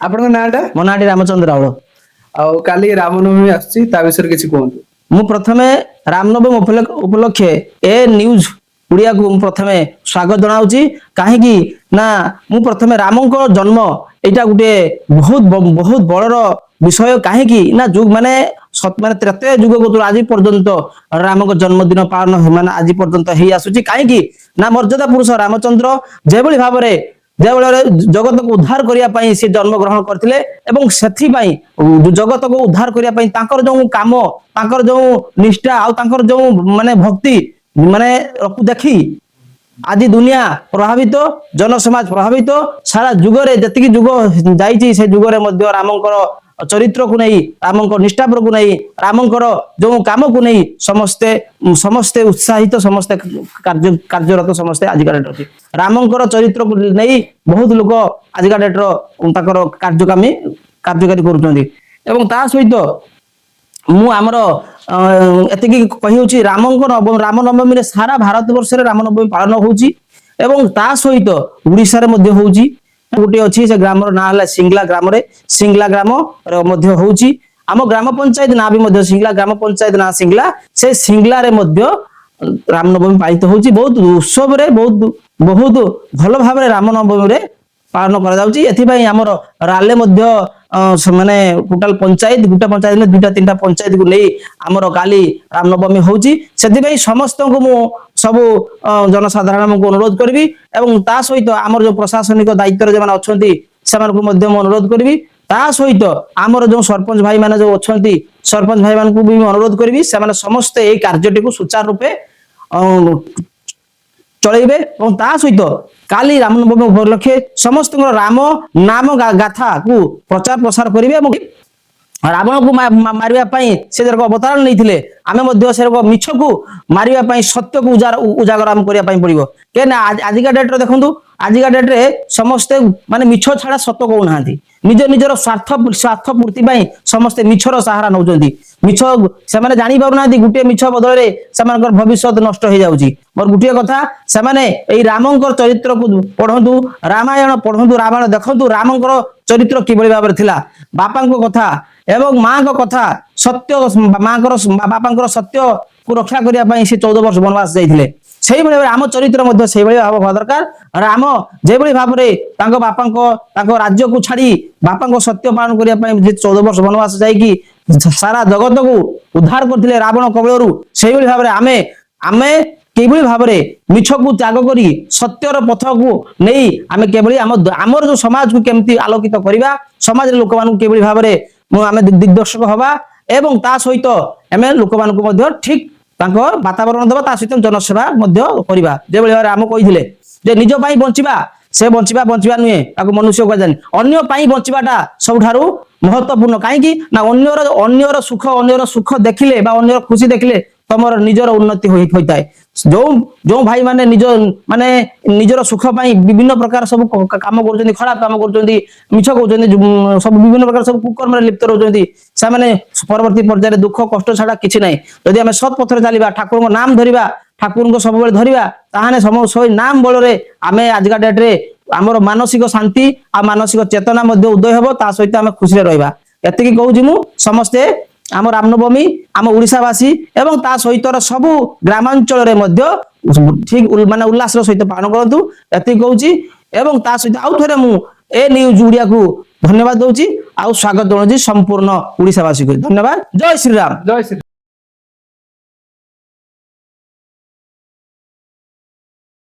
ଆପଣଙ୍କ ନାଁଟା? ମୋ ନାଁଟି ରାମଚନ୍ଦ୍ର ରାଉଳ। ଆଉ କାଲି ରାମନବମୀ ଆସୁଛି ତା ବିଷୟରେ କିଛି କୁହନ୍ତୁ। ମୁଁ ପ୍ରଥମେ ରାମନବମୀ ଉପଲକ୍ଷେ ଏ ନ୍ୟୁଜ ଓଡ଼ିଆକୁ ମୁଁ ପ୍ରଥମେ ସ୍ୱାଗତ ଜଣାଉଛି। କାହିଁକି ନା ମୁଁ ପ୍ରଥମେ ରାମଙ୍କ ଜନ୍ମ ଏଇଟା ଗୋଟେ ବହୁତ ବଡ଼ର ବିଷୟ। କାହିଁକି ନା ମାନେ ମାନେ ତ୍ରେତୟା ଯୁଗ କତୁରୁ ଆଜି ପର୍ଯ୍ୟନ୍ତ ରାମଙ୍କ ଜନ୍ମଦିନ ପାଳନ ମାନେ ଆଜି ପର୍ଯ୍ୟନ୍ତ ହେଇ ଆସୁଛି। କାହିଁକି ନା ମର୍ଯ୍ୟାଦା ପୁରୁଷ ରାମଚନ୍ଦ୍ର ଯେଭଳି ଭାବରେ ଜଗତକୁ ଉଦ୍ଧାର କରିବା ପାଇଁ ସେ ଜନ୍ମ ଗ୍ରହଣ କରିଥିଲେ ଏବଂ ସେଥିପାଇଁ ଜଗତକୁ ଉଦ୍ଧାର କରିବା ପାଇଁ ତାଙ୍କର ଯୋଉ କାମ, ତାଙ୍କର ଯୋଉ ନିଷ୍ଠା ଆଉ ତାଙ୍କର ଯୋଉ ମାନେ ଭକ୍ତି ମାନେ ଦେଖି ଆଜି ଦୁନିଆ ପ୍ରଭାବିତ, ଜନସମାଜ ପ୍ରଭାବିତ। ସାରା ଯୁଗରେ ଯେତିକି ଯୁଗ ଯାଇଛି ସେ ଯୁଗରେ ମଧ୍ୟ ରାମଙ୍କର ଚରିତ୍ରକୁ ନେଇ, ରାମଙ୍କ ନିଷ୍ଠାପରକୁ ନେଇ, ରାମଙ୍କର ଯୋଉ କାମକୁ ନେଇ ସମସ୍ତେ ଉତ୍ସାହିତ, ସମସ୍ତେ କାର୍ଯ୍ୟରତ ସମସ୍ତେ ଆଜିକା ଡେଟ୍ ଅଛି। ରାମଙ୍କର ଚରିତ୍ରକୁ ନେଇ ବହୁତ ଲୋକ ଆଜିକା ଡେଟ୍ର ତାଙ୍କର କାର୍ଯ୍ୟକାରୀ କରୁଛନ୍ତି। ଏବଂ ତା ସହିତ ମୁଁ ଆମର ଏତିକି କହିଉଛି ରାମନବମୀରେ ସାରା ଭାରତ ବର୍ଷରେ ରାମନବମୀ ପାଳନ ହଉଛି ଏବଂ ତା ସହିତ ଓଡ଼ିଶାରେ ମଧ୍ୟ ହଉଛି। ଗୋଟେ ଅଛି ସେ ଗ୍ରାମର ନାଁ ହେଲା ସିଙ୍ଗଲା। ସିଙ୍ଗଲା ଗ୍ରାମରେ ମଧ୍ୟ ହଉଛି। ଆମ ଗ୍ରାମ ପଞ୍ଚାୟତ ନାଁ ବି ମଧ୍ୟ ସିଙ୍ଗଲା, ଗ୍ରାମ ପଞ୍ଚାୟତ ନାଁ ସିଙ୍ଗଲା। ସେ ସିଙ୍ଗଲାରେ ମଧ୍ୟ ରାମନବମୀ ପାଳିତ ହଉଛି। ବହୁତ ଉତ୍ସବରେ ବହୁତ ଭଲ ଭାବରେ ରାମନବମୀରେ ପାଳନ କରାଯାଉଛି। ଏଥିପାଇଁ ଆମର ରାଲେ ମଧ୍ୟ ମାନେ ଟୋଟାଲ ପଞ୍ଚାୟତ ଦୁଇଟା ତିନିଟା ପଞ୍ଚାୟତକୁ ନେଇ ଆମର କାଲି ରାମନବମୀ ହଉଛି। ସେଥିପାଇଁ ସମସ୍ତଙ୍କୁ ମୁଁ ସବୁ ଜନସାଧାରଣଙ୍କୁ ଅନୁରୋଧ କରିବି ଏବଂ ତା ସହିତ ଆମର ଯୋଉ ପ୍ରଶାସନିକ ଦାୟିତ୍ୱରେ ଯେଉଁମାନେ ଅଛନ୍ତି ସେମାନଙ୍କୁ ମଧ୍ୟ ମୁଁ ଅନୁରୋଧ କରିବି। ତା ସହିତ ଆମର ଯୋଉ ସରପଞ୍ଚ ଭାଇ ମାନେ ଯୋଉ ଅଛନ୍ତି, ସରପଞ୍ଚ ଭାଇ ମାନଙ୍କୁ ବି ମୁଁ ଅନୁରୋଧ କରିବି ସେମାନେ ସମସ୍ତେ ଏଇ କାର୍ଯ୍ୟଟିକୁ ସୁଚାରୁ ରୂପେ ଚଳେଇବେ ଏବଂ ତା ସହିତ କାଲି ରାମନବମୀ ଉପଲକ୍ଷେ ସମସ୍ତଙ୍କର ରାମ ନାମ ଗାଥାକୁ ପ୍ରଚାର ପ୍ରସାର କରିବେ ଏବଂ ରାବଣକୁ ମାରିବା ପାଇଁ ସେ ଅବତାରଣ ନେଇଥିଲେ, ଆମେ ମଧ୍ୟ ସେ ମିଛକୁ ମାରିବା ପାଇଁ ସତ୍ୟକୁ ଉଜାଗର ଆମେ କରିବା ପାଇଁ ପଡିବ। କାହିଁକିନା ଆଜିକା ଡେଟ୍ରେ ଦେଖନ୍ତୁ, ଆଜିକା ଡେଟ୍ରେ ସମସ୍ତେ ମାନେ ମିଛ ଛଡା ସତ କହୁନାହାନ୍ତି। ନିଜର ସ୍ୱାର୍ଥ ପୂର୍ତ୍ତି ପାଇଁ ସମସ୍ତେ ମିଛର ସାହାରା ନେଉଛନ୍ତି। ମିଛ ସେମାନେ ଜାଣି ପାରୁନାହାନ୍ତି ଗୋଟିଏ ମିଛ ବଦଳରେ ସେମାନଙ୍କର ଭବିଷ୍ୟତ ନଷ୍ଟ ହେଇଯାଉଛି। ମୋର ଗୋଟିଏ କଥା, ସେମାନେ ଏଇ ରାମଙ୍କର ଚରିତ୍ରକୁ ପଢନ୍ତୁ, ରାମାୟଣ ପଢନ୍ତୁ, ରାମାୟଣ ଦେଖନ୍ତୁ ରାମଙ୍କର ଚରିତ୍ର କିଭଳି ଭାବରେ ଥିଲା। ବାପାଙ୍କ କଥା ଏବଂ ମାଙ୍କ କଥା ସତ୍ୟ, ବାପାଙ୍କର ସତ୍ୟକୁ ରକ୍ଷା କରିବା ପାଇଁ ସେ 14 ବର୍ଷ ବନବାସ ଯାଇଥିଲେ। ସେଇଭଳି ଭାବରେ ଆମ ଚରିତ୍ର ମଧ୍ୟ ସେଇଭଳି ହବା ଦରକାର। ରାମ ଯେଭଳି ଭାବରେ ତାଙ୍କ ରାଜ୍ୟକୁ ଛାଡି ବାପାଙ୍କ ସତ୍ୟ ପାଳନ କରିବା ପାଇଁ 14 ବର୍ଷ ବନବାସ ଯାଇକି ସାରା ଜଗତକୁ ଉଦ୍ଧାର କରିଥିଲେ ରାବଣ କବଳରୁ, ସେଇଭଳି ଭାବରେ ଆମେ କିଭଳି ଭାବରେ ମିଛକୁ ତ୍ୟାଗ କରି ସତ୍ୟର ପଥକୁ ନେଇ ଆମେ କିଭଳି ଆମର ଯୋଉ ସମାଜକୁ କେମିତି ଆଲୋକିତ କରିବା, ସମାଜରେ ଲୋକମାନଙ୍କୁ କିଭଳି ଭାବରେ ଆମେ ଦିଗ୍ଦର୍ଶକ ହବା ଏବଂ ତା ସହିତ ଆମେ ଲୋକମାନଙ୍କୁ ମଧ୍ୟ ଠିକ ତାଙ୍କ ବାତାବରଣ ଦେବା, ତା ସହିତ ଜନସେବା ମଧ୍ୟ କରିବା। ଯେଭଳି ଭାବରେ ରାମ କହିଥିଲେ ଯେ ନିଜ ପାଇଁ ବଞ୍ଚିବା, ସେ ବଞ୍ଚିବା ନୁହେଁ, ତାକୁ ମନୁଷ୍ୟ କୁହାଯାଏ। ଅନ୍ୟ ପାଇଁ ବଞ୍ଚିବାଟା ସବୁଠାରୁ ମହତ୍ୱପୂର୍ଣ୍ଣ। କାହିଁକି ନା ଅନ୍ୟର ସୁଖ ଦେଖିଲେ ବା ଅନ୍ୟର ଖୁସି ଦେଖିଲେ ତମର ନିଜର ଉନ୍ନତି ହୋଇଥାଏ। ଯୋଉ ଭାଇ ମାନେ ନିଜର ସୁଖ ପାଇଁ ବିଭିନ୍ନ ପ୍ରକାର ସବୁ କାମ କରୁଛନ୍ତି, ଖରାପ କାମ କରୁଛନ୍ତି, ମିଛ କହୁଛନ୍ତି, ସବୁ ବିଭିନ୍ନ ପ୍ରକାର ସବୁ କୁକର୍ମରେ ଲିପ୍ତ ରହୁଛନ୍ତି, ସେମାନେ ପରବର୍ତ୍ତୀ ପର୍ଯ୍ୟାୟରେ ଦୁଃଖ କଷ୍ଟ ଛଡା କିଛି ନାହିଁ। ଯଦି ଆମେ ସତ୍ ପଥରେ ଚାଲିବା, ଠାକୁରଙ୍କ ନାମ ଧରିବା, ଠାକୁରଙ୍କୁ ସବୁବେଳେ ଧରିବା, ତାହେଲେ ନାମ ବଳରେ ଆମେ ଆଜିକା ଡେଟ୍ରେ ଆମର ମାନସିକ ଶାନ୍ତି ଆଉ ମାନସିକ ଚେତନା ମଧ୍ୟ ଉଦୟ ହେବ। ତା ସହିତ ଆମେ ଖୁସିରେ ରହିବା। ଏତିକି କହୁଛି ମୁଁ। ସମସ୍ତେ ଆମ ରାମନବମୀ ଆମ ଓଡ଼ିଶାବାସୀ ଏବଂ ତା ସହିତ ସବୁ ଗ୍ରାମାଞ୍ଚଳରେ ମଧ୍ୟ ଠିକ ମାନେ ଉଲ୍ଲାସର ସହିତ ପାଳନ କରନ୍ତୁ। ଏତିକି କହୁଛି ଏବଂ ତା ସହିତ ଆଉ ଥରେ ମୁଁ ଏ ନ୍ୟୁଜ ଓଡ଼ିଆକୁ ଧନ୍ୟବାଦ ଦଉଛି ଆଉ ସ୍ୱାଗତ ଜଣାଉଛି ସମ୍ପୂର୍ଣ୍ଣ ଓଡ଼ିଶାବାସୀକୁ। ଧନ୍ୟବାଦ। ଜୟ ଶ୍ରୀରାମ। ଜୟ ଶ୍ରୀ